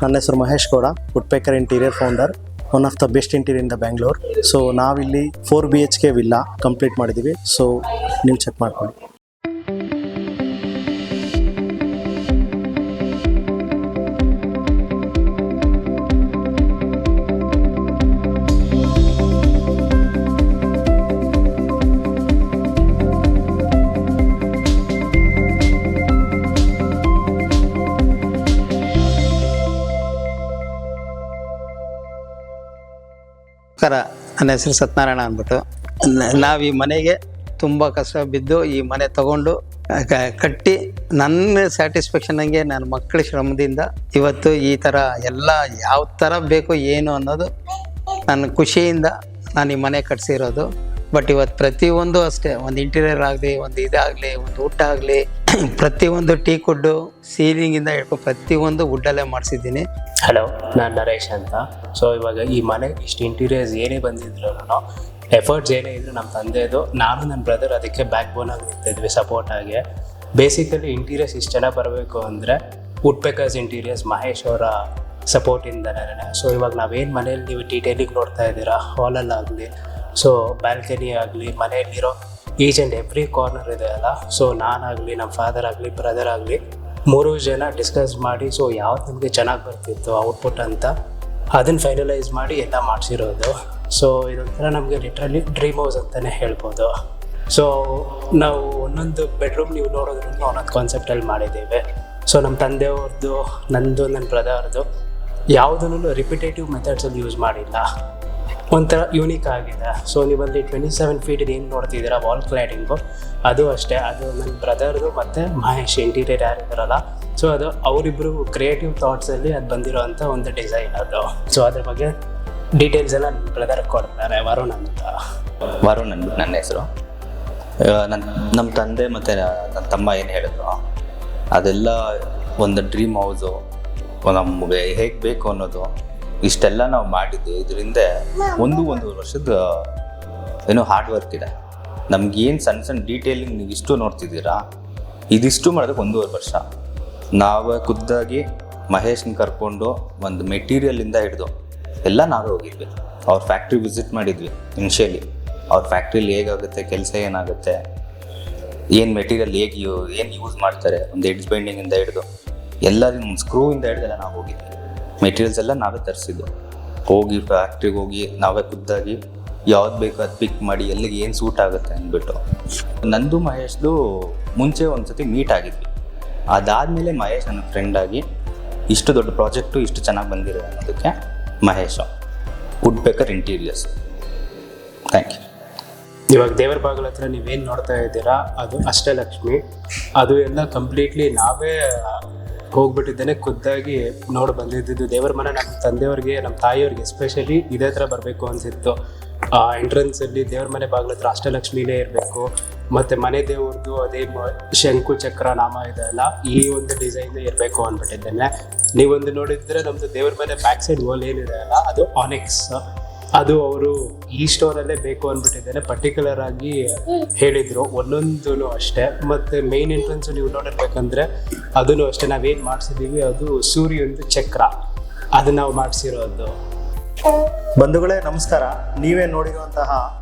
ನನ್ನ ಹೆಸರು Mahesh Gowda, woodpecker interior founder, one of the best interior in the Bangalore. So ನಾವಿಲ್ಲಿ 4 BHK villa complete ಮಾಡಿದ್ದೀವಿ. So ನೀವು ಚೆಕ್ ಮಾಡ್ಕೊಳ್ಳಿ. ನನ್ನ ಹೆಸರು ಸತ್ಯನಾರಾಯಣ ಅಂದ್ಬಿಟ್ಟು. ನಾವು ಈ ಮನೆಗೆ ತುಂಬ ಕಷ್ಟ ಬಿದ್ದು ಈ ಮನೆ ತಗೊಂಡು ಕಟ್ಟಿ ನನ್ನ ಸ್ಯಾಟಿಸ್ಫ್ಯಾಕ್ಷನ್ಗೆ ನನ್ನ ಮಕ್ಕಳ ಶ್ರಮದಿಂದ ಇವತ್ತು ಈ ಥರ ಎಲ್ಲ ಯಾವ ಥರ ಬೇಕು ಏನು ಅನ್ನೋದು ನನ್ನ ಖುಷಿಯಿಂದ ನಾನು ಈ ಮನೆ ಕಟ್ಸಿರೋದು. ಬಟ್ ಇವತ್ತು ಪ್ರತಿಯೊಂದು ಅಷ್ಟೇ, ಒಂದು ಇಂಟೀರಿಯರ್ ಆಗಲಿ, ಒಂದು ಇದಾಗಲಿ, ಒಂದು ವುಡ್ ಆಗಲಿ, ಪ್ರತಿಯೊಂದು ಟೀ ಕುಡ್ಡು ಸೀಲಿಂಗಿಂದ ಹಿಡ್ಕೊಂಡು ಪ್ರತಿಯೊಂದು ವುಡ್ಡಲ್ಲೇ ಮಾಡಿಸಿದ್ದೀನಿ. ಹಲೋ, ನಾನು ನರೇಶ್ ಅಂತ. ಸೊ ಇವಾಗ ಈ ಮನೆ ಇಷ್ಟು ಇಂಟೀರಿಯರ್ಸ್ ಏನೇ ಬಂದಿದ್ರು, ಎಫರ್ಟ್ಸ್ ಏನೇ ಇದ್ರು ನಮ್ಮ ತಂದೆದು, ನಾನು ನನ್ನ ಬ್ರದರ್ ಅದಕ್ಕೆ ಬ್ಯಾಕ್ ಬೋನಾಗಿ ನಿಂತಿದ್ವಿ ಸಪೋರ್ಟ್ ಆಗಿ. ಬೇಸಿಕಲಿ ಇಂಟೀರಿಯರ್ಸ್ ಇಷ್ಟು ಚೆನ್ನಾಗಿ ಬರಬೇಕು ಅಂದರೆ ವುಡ್ಪೇಕರ್ಸ್ ಇಂಟೀರಿಯರ್ಸ್ ಮಹೇಶ್ ಅವರ ಸಪೋರ್ಟಿಂದನೇ. ಸೊ ಇವಾಗ ನಾವೇನು ಮನೇಲಿ ನೀವು ಡೀಟೇಲಿಗೆ ನೋಡ್ತಾ ಇದ್ದೀರಾ, ಹಾಲಲ್ಲಾಗಲಿ, ಸೊ ಬ್ಯಾಲ್ಕನಿ ಆಗಲಿ, ಮನೆಯಲ್ಲಿರೋ ಈಚ್ ಆ್ಯಂಡ್ ಎವ್ರಿ ಕಾರ್ನರ್ ಇದೆ ಅಲ್ಲ, ಸೊ ನಾನಾಗಲಿ, ನಮ್ಮ ಫಾದರ್ ಆಗಲಿ, ಬ್ರದರ್ ಆಗಲಿ, 3 ಜನ ಡಿಸ್ಕಸ್ ಮಾಡಿ ಸೊ ಯಾವ್ದು ನಮಗೆ ಚೆನ್ನಾಗಿ ಬರ್ತಿತ್ತು ಔಟ್ಪುಟ್ ಅಂತ ಅದನ್ನು ಫೈನಲೈಸ್ ಮಾಡಿ ಎಲ್ಲ ಮಾಡಿಸಿರೋದು. ಸೊ ಇದೊಂಥರ ನಮಗೆ ಲಿಟ್ರಲಿ ಡ್ರೀಮ್ ಹೌಸ್ ಅಂತಲೇ ಹೇಳ್ಬೋದು. ಸೊ ನಾವು ಒಂದೊಂದು ಬೆಡ್ರೂಮ್ ನೀವು ನೋಡೋದ್ರೂ ಒಂದೊಂದು ಕಾನ್ಸೆಪ್ಟಲ್ಲಿ ಮಾಡಿದ್ದೇವೆ. ಸೊ ನಮ್ಮ ತಂದೆಯವ್ರದ್ದು, ನಂದು, ನನ್ನ ಬ್ರದರ್ದು ಯಾವುದನ್ನು ರಿಪಿಟೇಟಿವ್ ಮೆಥಡ್ಸಲ್ಲಿ ಯೂಸ್ ಮಾಡಿಲ್ಲ, ಒಂಥರ ಯೂನಿಕ್ ಆಗಿದೆ. ಸೊ ನೀವಲ್ಲಿ 27 ಫೀಟ್ ಏನು ನೋಡ್ತಿದ್ದೀರಾ ವಾಲ್ ಕ್ಲೈಡಿಂಗು, ಅದು ಅಷ್ಟೇ. ಅದು ನನ್ನ ಬ್ರದರ್ದು ಮತ್ತು ಮಹೇಶ್ ಇಂಟೀರಿಯರ್ ಯಾರಿದ್ದಾರಲ್ಲ, ಸೊ ಅದು ಅವರಿಬ್ಬರು ಕ್ರಿಯೇಟಿವ್ ಥಾಟ್ಸಲ್ಲಿ ಅದು ಬಂದಿರೋವಂಥ ಒಂದು ಡಿಸೈನ್ ಅದು. ಸೊ ಅದ್ರ ಬಗ್ಗೆ ಡೀಟೇಲ್ಸ್ ಎಲ್ಲ ನನ್ನ ಬ್ರದರ್ ಕೊಡ್ತಾರೆ, ವರುಣ್ ಅಂತ. ವರುಣ್ ಅಂದ್ಬಿಟ್ಟು ನನ್ನ ಹೆಸರು. ನಮ್ಮ ತಂದೆ ಮತ್ತು ನನ್ನ ತಮ್ಮ ಏನು ಹೇಳಿದ್ರು ಅದೆಲ್ಲ ಒಂದು ಡ್ರೀಮ್ ಹೌಸು ನಮಗೆ ಹೇಗೆ ಬೇಕು ಅನ್ನೋದು ಇಷ್ಟೆಲ್ಲ ನಾವು ಮಾಡಿದ್ದು. ಇದರಿಂದ ಒಂದೂವರೆ ವರ್ಷದ ಏನೋ ಹಾರ್ಡ್ ವರ್ಕ್ ಇದೆ. ನಮ್ಗೇನು ಸಣ್ಣ ಡೀಟೇಲಿಂಗ್ ನೀವು ಇಷ್ಟು ನೋಡ್ತಿದ್ದೀರಾ, ಇದಿಷ್ಟು ಮಾಡೋದಕ್ಕೆ 1.5 ವರ್ಷ. ನಾವೇ ಖುದ್ದಾಗಿ ಮಹೇಶ್ನ ಕರ್ಕೊಂಡು ಒಂದು ಮೆಟೀರಿಯಲಿಂದ ಹಿಡಿದು ಎಲ್ಲ ನಾವೇ ಹೋಗಿದ್ವಿ. ಅವ್ರ ಫ್ಯಾಕ್ಟ್ರಿ ವಿಸಿಟ್ ಮಾಡಿದ್ವಿ ಇನಿಷಿಯಲಿ. ಅವ್ರ ಫ್ಯಾಕ್ಟ್ರಿಲಿ ಹೇಗಾಗುತ್ತೆ, ಕೆಲಸ ಏನಾಗುತ್ತೆ, ಏನು ಮೆಟೀರಿಯಲ್ ಹೇಗೆ ಏನು ಯೂಸ್ ಮಾಡ್ತಾರೆ, ಒಂದು ಎಡ್ಜ್ ಬೈಂಡಿಂಗಿಂದ ಹಿಡಿದು ಎಲ್ಲ ಸ್ಕ್ರೂವಿಂದ ಹಿಡಿದೆಲ್ಲ ನಾವು ಹೋಗಿದ್ವಿ. ಮೆಟೀರಿಯಲ್ಸ್ ಎಲ್ಲ ನಾವೇ ತರಿಸಿದ್ದು. ಹೋಗಿ ಫ್ಯಾಕ್ಟ್ರಿಗೆ ಹೋಗಿ ನಾವೇ ಖುದ್ದಾಗಿ ಯಾವ್ದು ಬೇಕು ಅದು ಪಿಕ್ ಮಾಡಿ ಎಲ್ಲಿಗೆ ಏನು ಸೂಟ್ ಆಗುತ್ತೆ ಅಂದ್ಬಿಟ್ಟು. ನಂದು ಮಹೇಶ್ದು ಮುಂಚೆ ಒಂದು ಸತಿ ಮೀಟ್ ಆಗಿದ್ವಿ. ಅದಾದಮೇಲೆ ಮಹೇಶ್ ನನ್ನ ಫ್ರೆಂಡಾಗಿ ಇಷ್ಟು ದೊಡ್ಡ ಪ್ರಾಜೆಕ್ಟು ಇಷ್ಟು ಚೆನ್ನಾಗಿ ಬಂದಿರೋ ಅನ್ನೋದಕ್ಕೆ Mahesh woodpecker interiors. Thank you. ಇವಾಗ ದೇವರ ಬಾಗಿಲ ಹತ್ರ ನೀವೇನು ನೋಡ್ತಾ ಇದ್ದೀರಾ ಅದು ಅಷ್ಟಲಕ್ಷ್ಮಿ. ಅದು ಎಲ್ಲ ಕಂಪ್ಲೀಟ್ಲಿ ನಾವೇ ಹೋಗ್ಬಿಟ್ಟಿದ್ದೇನೆ, ಖುದ್ದಾಗಿ ನೋಡಿ ಬಂದಿದ್ದು. ದೇವರ ಮನೆ ನಮ್ಮ ತಂದೆಯವ್ರಿಗೆ, ನಮ್ಮ ತಾಯಿಯವ್ರಿಗೆ ಎಸ್ಪೆಷಲಿ ಇದೇ ಥರ ಬರಬೇಕು ಅನಿಸಿತ್ತು. ಎಂಟ್ರೆನ್ಸಲ್ಲಿ ದೇವ್ರ ಮನೆ ಬಾಗಿಲ ಹತ್ರ ಅಷ್ಟಲಕ್ಷ್ಮಿನೇ ಇರಬೇಕು, ಮತ್ತು ಮನೆ ದೇವ್ರದ್ದು ಅದೇ ಶಂಕು ಚಕ್ರ ನಾಮ ಇದೆ ಅಲ್ಲ, ಈ ಒಂದು ಡಿಸೈನ್ ಇರಬೇಕು ಅಂದ್ಬಿಟ್ಟಿದ್ದೇನೆ. ನೀವೊಂದು ನೋಡಿದ್ರೆ ನಮ್ಮದು ದೇವ್ರ ಮನೆ ಬ್ಯಾಕ್ ಸೈಡ್ ವಾಲ್ ಏನಿದೆ ಅಲ್ಲ, ಅದು ಆನೆಕ್ಸ್. ಅದು ಅವರು ಈ ಸ್ಟೋರಲ್ಲೇ ಬೇಕು ಅಂದ್ಬಿಟ್ಟಿದ್ದೇನೆ ಪರ್ಟಿಕ್ಯುಲರ್ ಆಗಿ ಹೇಳಿದರು. ಒಂದೊಂದು ಅಷ್ಟೇ. ಮತ್ತು ಮೇನ್ ಎಂಟ್ರೆನ್ಸು ನೀವು ನೋಡಿರ್ಬೇಕಂದ್ರೆ ಅದನ್ನು ಅಷ್ಟೇ ನಾವೇನು ಮಾಡಿಸಿದ್ದೀವಿ, ಅದು ಸೂರ್ಯನದು ಚಕ್ರ, ಅದು ನಾವು ಮಾಡಿಸಿರೋದು. ಬಂಧುಗಳೇ ನಮಸ್ಕಾರ. ನೀವೇ ನೋಡಿರುವಂತಹ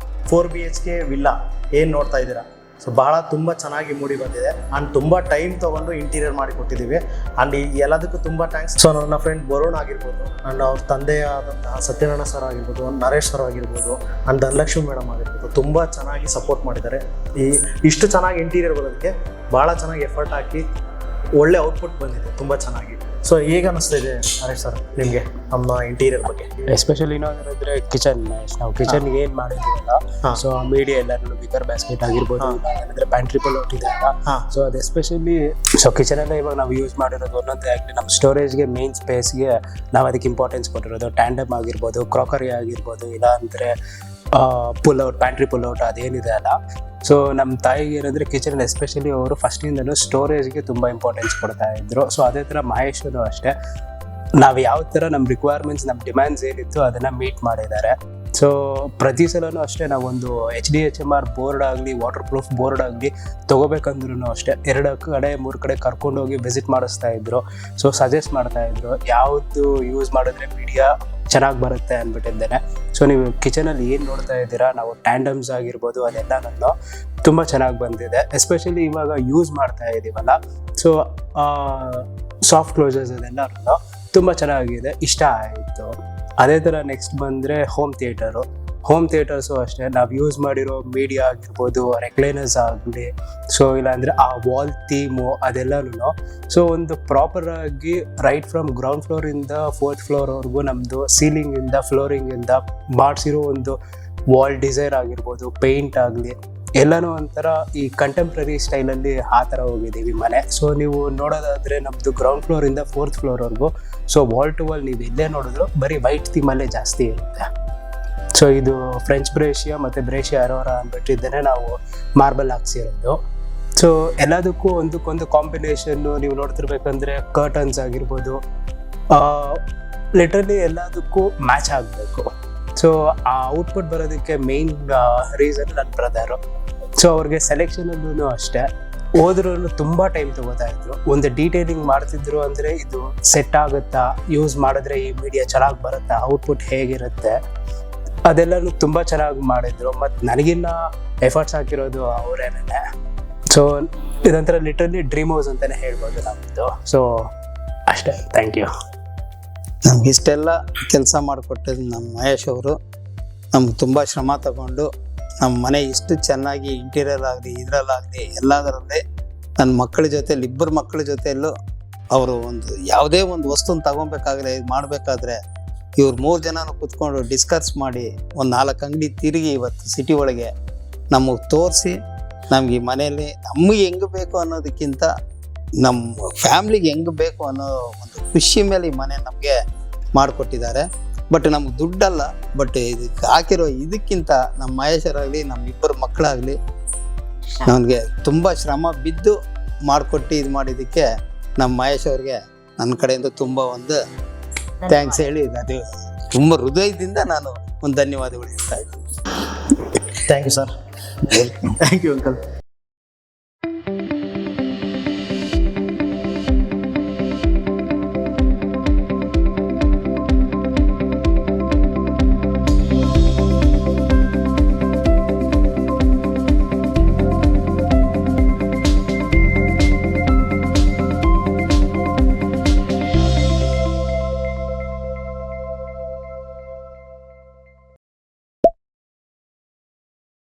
4 BHK ವಿಲ್ಲಾ ಏನು ನೋಡ್ತಾ ಇದ್ದೀರಾ, ಸೊ ಬಹಳ ತುಂಬ ಚೆನ್ನಾಗಿ ಮೂಡಿ ಬಂದಿದೆ. ಆ್ಯಂಡ್ ತುಂಬ ಟೈಮ್ ತೊಗೊಂಡು ಇಂಟೀರಿಯರ್ ಮಾಡಿ ಕೊಟ್ಟಿದ್ದೀವಿ. ಆ್ಯಂಡ್ ಈ ಎಲ್ಲದಕ್ಕೂ ತುಂಬ ಥ್ಯಾಂಕ್ಸ್. ಸೊ ನನ್ನ ಫ್ರೆಂಡ್ ವರುಣ್ ಆಗಿರ್ಬೋದು, ಆ್ಯಂಡ್ ಅವ್ರ ತಂದೆಯಾದಂತಹ ಸತ್ಯನಾರಾಯಣ ಸರ್ ಆಗಿರ್ಬೋದು, ನರೇಶ್ ಸರ್ ಆಗಿರ್ಬೋದು, ಆ್ಯಂಡ್ ಧನಲಕ್ಷ್ಮಿ ಮೇಡಮ್ ಆಗಿರ್ಬೋದು, ತುಂಬ ಚೆನ್ನಾಗಿ ಸಪೋರ್ಟ್ ಮಾಡಿದ್ದಾರೆ. ಇಷ್ಟು ಚೆನ್ನಾಗಿ ಇಂಟೀರಿಯರ್ ಬರೋದಕ್ಕೆ ಭಾಳ ಚೆನ್ನಾಗಿ ಎಫರ್ಟ್ ಹಾಕಿ ಒಳ್ಳೆ ಔಟ್ಪುಟ್ ಬಂದಿದೆ, ತುಂಬ ಚೆನ್ನಾಗಿ. ಸೊ ಹೇಗೆ ಅನ್ನಿಸ್ತಾ ಇದೆ ನರೇಶ್ ಸರ್ ನಿಮಗೆ ನಮ್ಮ ಇಂಟೀರಿಯರ್ ಬಗ್ಗೆ? ಎಸ್ಪೆಷಲಿ ಇನ್ನೊಂದ್ರೆ ಕಿಚನ್. ನಾವು ಕಿಚನ್ಗೆ ಏನು ಮಾಡಿದ್ದೀವಲ್ಲ, ಸೊ ಮೀಡಿಯಾ ಎಲ್ಲರೂ ಬಿಕರ್ ಬ್ಯಾಸ್ಕೆಟ್ ಆಗಿರ್ಬೋದು, ಅಂದರೆ ಪ್ಯಾಂಟ್ರಿ ಪುಲ್ಔಟ್ ಇದೆ ಅಲ್ಲ, ಸೊ ಅದು ಎಸ್ಪೆಷಲಿ ಸೊ ಕಿಚನಲ್ಲೇ ಇವಾಗ ನಾವು ಯೂಸ್ ಮಾಡಿರೋದು ಒಂದೊಂದೇ ಆಗಲಿ ನಮ್ಮ ಸ್ಟೋರೇಜ್ಗೆ, ಮೇನ್ ಸ್ಪೇಸ್ಗೆ ನಾವು ಅದಕ್ಕೆ ಇಂಪಾರ್ಟೆನ್ಸ್ ಕೊಟ್ಟಿರೋದು. ಟ್ಯಾಂಡಮ್ ಆಗಿರ್ಬೋದು, ಕ್ರಾಕರಿ ಆಗಿರ್ಬೋದು, ಇಲ್ಲ ಅಂದರೆ ಪುಲ್ಔಟ್, ಪ್ಯಾಂಟ್ರಿ ಪುಲ್ಔಟ್ ಅದೇನಿದೆ ಅಲ್ಲ. ಸೊ ನಮ್ಮ ತಾಯಿಗೆ ಏನಂದರೆ ಕಿಚನ್ ಎಸ್ಪೆಷಲಿ ಅವರು ಫಸ್ಟಿಂದಲೂ ಸ್ಟೋರೇಜ್ಗೆ ತುಂಬ ಇಂಪಾರ್ಟೆನ್ಸ್ ಕೊಡ್ತಾ ಇದ್ರು. ಸೊ ಅದೇ ಥರ ಮಹೇಶನು ಅಷ್ಟೇ. ನಾವು ಯಾವ ಥರ ನಮ್ಮ ರಿಕ್ವೈರ್ಮೆಂಟ್ಸ್ ನಮ್ಮ ಡಿಮ್ಯಾಂಡ್ಸ್ ಏನಿತ್ತು ಅದನ್ನು ಮೀಟ್ ಮಾಡಿದ್ದಾರೆ. ಸೊ ಪ್ರತಿ ಸಲನೂ ಅಷ್ಟೇ ನಾವೊಂದು HDHMR ಬೋರ್ಡ್ ಆಗಲಿ ವಾಟರ್ ಪ್ರೂಫ್ ಬೋರ್ಡ್ ಆಗಲಿ ತೊಗೋಬೇಕಂದ್ರೂ ಅಷ್ಟೇ 2 ಕಡೆ 3 ಕಡೆ ಕರ್ಕೊಂಡೋಗಿ ವಿಸಿಟ್ ಮಾಡಿಸ್ತಾ ಇದ್ರು. ಸೊ ಸಜೆಸ್ಟ್ ಮಾಡ್ತಾ ಇದ್ರು ಯಾವುದು ಯೂಸ್ ಮಾಡಿದ್ರೆ ಮೀಡಿಯಾ ಚೆನ್ನಾಗಿ ಬರುತ್ತೆ ಅಂದ್ಬಿಟ್ಟಿದ್ದೇನೆ. ಸೊ ನೀವು ಕಿಚನಲ್ಲಿ ಏನು ನೋಡ್ತಾ ಇದ್ದೀರಾ, ನಾವು ಟ್ಯಾಂಡಮ್ಸ್ ಆಗಿರ್ಬೋದು ಅದೆಲ್ಲ ನಾನು ತುಂಬ ಚೆನ್ನಾಗಿ ಬಂದಿದೆ. ಎಸ್ಪೆಷಲಿ ಇವಾಗ ಯೂಸ್ ಮಾಡ್ತಾ ಇದ್ದೀವಲ್ಲ, ಸೊ ಸಾಫ್ಟ್ ಕ್ಲೋಸರ್ಸ್ ಅದೆಲ್ಲ ತುಂಬ ಚೆನ್ನಾಗಿದೆ, ಇಷ್ಟ ಆಯಿತು. ಅದೇ ಥರ ನೆಕ್ಸ್ಟ್ ಬಂದರೆ ಹೋಮ್ ಥಿಯೇಟರ್ಸು ಅಷ್ಟೇ ನಾವು ಯೂಸ್ ಮಾಡಿರೋ ಮೀಡಿಯಾ ಆಗಿರ್ಬೋದು, ರೆಕ್ಲೈನರ್ಸ್ ಆಗಲಿ, ಸೊ ಇಲ್ಲಾಂದರೆ ಆ ವಾಲ್ ಥೀಮು ಅದೆಲ್ಲನೂ ಸೊ ಒಂದು ಪ್ರಾಪರಾಗಿ ರೈಟ್ ಫ್ರಮ್ ಗ್ರೌಂಡ್ ಫ್ಲೋರಿಂದ 4th ಫ್ಲೋರ್ವರೆಗೂ ನಮ್ಮದು ಸೀಲಿಂಗಿಂದ ಫ್ಲೋರಿಂಗಿಂದ ಮಾಡಿಸಿರೋ ಒಂದು ವಾಲ್ ಡಿಸೈನ್ ಆಗಿರ್ಬೋದು, ಪೇಂಟ್ ಆಗಲಿ ಎಲ್ಲನೂ ಒಂಥರ ಈ ಕಂಟೆಂಪ್ರರಿ ಸ್ಟೈಲಲ್ಲಿ ಆ ಥರ ಹೋಗಿದ್ದೀವಿ ಮನೆ. ಸೊ ನೀವು ನೋಡೋದಾದರೆ ನಮ್ಮದು ಗ್ರೌಂಡ್ ಫ್ಲೋರಿಂದ 4th ಫ್ಲೋರ್ವರೆಗೂ ಸೊ ವಾಲ್ ಟು ವಾಲ್ ನೀವು ಎಲ್ಲೇ ನೋಡಿದ್ರು ಬರೀ ವೈಟ್ ಥೀಮಲ್ಲೇ ಜಾಸ್ತಿ ಇರುತ್ತೆ. ಸೊ ಇದು ಫ್ರೆಂಚ್ ಬ್ರೇಷಿಯಾ ಮತ್ತು ಬ್ರೇಷಿಯಾ ಅರೋರಾ ಅಂದ್ಬಿಟ್ಟಿದ್ದೇನೆ ನಾವು ಮಾರ್ಬಲ್ ಹಾಕ್ಸಿರೋದು. ಸೊ ಎಲ್ಲದಕ್ಕೂ ಒಂದಕ್ಕೊಂದು ಕಾಂಬಿನೇಷನ್ನು ನೀವು ನೋಡ್ತಿರ್ಬೇಕಂದ್ರೆ ಕರ್ಟನ್ಸ್ ಆಗಿರ್ಬೋದು, ಲಿಟ್ರಲಿ ಎಲ್ಲದಕ್ಕೂ ಮ್ಯಾಚ್ ಆಗಬೇಕು. ಸೊ ಆ ಔಟ್ಪುಟ್ ಬರೋದಕ್ಕೆ ಮೇಯ್ನ್ ರೀಸನ್ ನನ್ನ ಬ್ರದರು. ಸೊ ಅವ್ರಿಗೆ ಸೆಲೆಕ್ಷನಲ್ಲೂ ಅಷ್ಟೇ ಹೋದ್ರೂ ತುಂಬ ಟೈಮ್ ತೊಗೋತಾ ಇದ್ರು. ಒಂದು ಡೀಟೇಲಿಂಗ್ ಮಾಡ್ತಿದ್ರು ಅಂದರೆ ಇದು ಸೆಟ್ ಆಗುತ್ತಾ, ಯೂಸ್ ಮಾಡಿದ್ರೆ ಈ ಮೀಡಿಯಾ ಚೆನ್ನಾಗಿ ಬರುತ್ತಾ, ಔಟ್ಪುಟ್ ಹೇಗಿರುತ್ತೆ ಅದೆಲ್ಲನೂ ತುಂಬ ಚೆನ್ನಾಗಿ ಮಾಡಿದ್ರು. ಮತ್ತು ನನಗಿನ್ನ ಎಫರ್ಟ್ಸ್ ಹಾಕಿರೋದು ಅವರೇನೇ. ಸೊ ಇದೊಂಥರ ಲಿಟ್ರಲಿ ಡ್ರೀಮ್ ಹೌಸ್ ಅಂತಲೇ ಹೇಳ್ಬೋದು ನಮ್ಮದು. ಸೊ ಅಷ್ಟೇ, ಥ್ಯಾಂಕ್ ಯು. ನಮ್ಗೆ ಇಷ್ಟೆಲ್ಲ ಕೆಲಸ ಮಾಡಿಕೊಟ್ಟಿದ್ದು ನಮ್ಮ ಮಹೇಶ್ ಅವರು. ನಮ್ಗೆ ತುಂಬ ಶ್ರಮ ತಗೊಂಡು ನಮ್ಮ ಮನೆ ಇಷ್ಟು ಚೆನ್ನಾಗಿ ಇಂಟೀರಿಯರ್ ಆಗಲಿ ಇದರಲ್ಲಾಗಲಿ ಎಲ್ಲದರಲ್ಲೇ ನನ್ನ ಮಕ್ಕಳ ಜೊತೆಲಿ 2 ಮಕ್ಕಳ ಜೊತೆಯಲ್ಲೂ ಅವರು ಒಂದು ಯಾವುದೇ ಒಂದು ವಸ್ತುನ ತಗೊಬೇಕಾದ್ರೆ ಇದು ಮಾಡಬೇಕಾದ್ರೆ ಇವ್ರು 3 ಜನನೂ ಕೂತ್ಕೊಂಡು ಡಿಸ್ಕಸ್ ಮಾಡಿ ಒಂದು 4 ಅಂಗಡಿ ತಿರುಗಿ ಇವತ್ತು ಸಿಟಿ ಒಳಗೆ ನಮಗೆ ತೋರಿಸಿ ನಮ್ಗೆ ಈ ಮನೆಯಲ್ಲಿ ನಮಗೆ ಹೆಂಗೆ ಬೇಕು ಅನ್ನೋದಕ್ಕಿಂತ ನಮ್ಮ ಫ್ಯಾಮ್ಲಿಗೆ ಹೆಂಗೆ ಬೇಕು ಅನ್ನೋ ಒಂದು ಖುಷಿ ಮೇಲೆ ಈ ಮನೆ ನಮಗೆ ಮಾಡಿಕೊಟ್ಟಿದ್ದಾರೆ. ಬಟ್ ನಮ್ಗೆ ದುಡ್ಡಲ್ಲ, ಬಟ್ ಇದಕ್ಕೆ ಹಾಕಿರೋ ಇದಕ್ಕಿಂತ ನಮ್ಮ ಮಹೇಶರಾಗಲಿ ನಮ್ಮ 2 ಮಕ್ಕಳಾಗಲಿ ನನಗೆ ತುಂಬ ಶ್ರಮ ಬಿದ್ದು ಮಾಡಿಕೊಟ್ಟು ಇದು ಮಾಡಿದ್ದಕ್ಕೆ ನಮ್ಮ ಮಹೇಶ್ ಅವ್ರಿಗೆ ನನ್ನ ಕಡೆಯಿಂದ ತುಂಬ ಒಂದು ಥ್ಯಾಂಕ್ಸ್ ಹೇಳಿ ಅದು ತುಂಬ ಹೃದಯದಿಂದ ನಾನು ಒಂದು ಧನ್ಯವಾದಗಳು ಹೇಳ್ತಾ ಇದ್ದೀನಿ. Thank you sir. Thank you uncle.